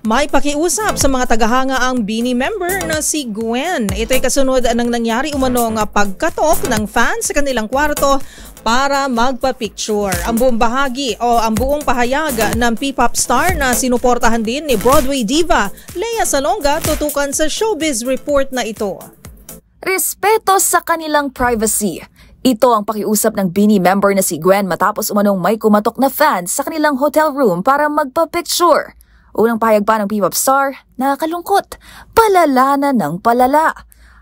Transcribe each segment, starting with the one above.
May pakiusap sa mga tagahanga ang BINI member na si Gwen. Ito'y kasunod ng nangyari umanong pagkatok ng fans sa kanilang kwarto para magpa-picture. Ang buong bahagi o ang buong pahayag ng P-pop star na sinuportahan din ni Broadway diva Lea Salonga tutukan sa showbiz report na ito. Respeto sa kanilang privacy. Ito ang pakiusap ng BINI member na si Gwen matapos umanong may kumatok na fans sa kanilang hotel room para magpa-picture. Unang pahayag pa ng P-pop star, nakakalungkot, palala na ng palala.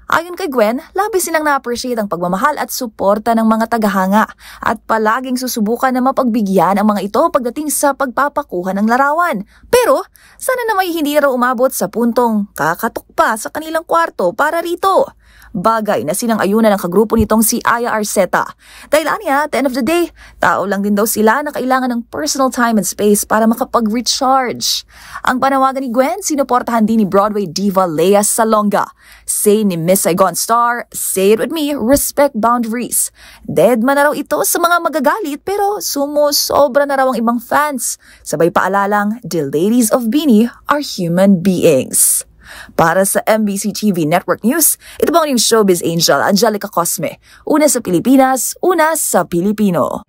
Ayon kay Gwen, labis silang na-appreciate ang pagmamahal at suporta ng mga tagahanga at palaging susubukan na mapagbigyan ang mga ito pagdating sa pagpapakuha ng larawan. Pero sana na may hindi raw umabot sa puntong kakatok pa sa kanilang kwarto para rito. Bagay na sinang-ayunan ng kagrupo nitong si Aya Arceta. Dahil aniya, at the end of the day, tao lang din daw sila na kailangan ng personal time and space para makapag-recharge. Ang panawagan ni Gwen, sinuportahan din ni Broadway diva Lea Salonga. Say ni Miss Saigon star, say it with me, respect boundaries. Dead man na raw ito sa mga magagalit pero sumusobra na raw ang ibang fans. Sabay paalalang, the ladies of BINI are human beings. Para sa MBC TV Network News, ito bang yung showbiz angel Angelica Cosme. Una sa Pilipinas, una sa Pilipino.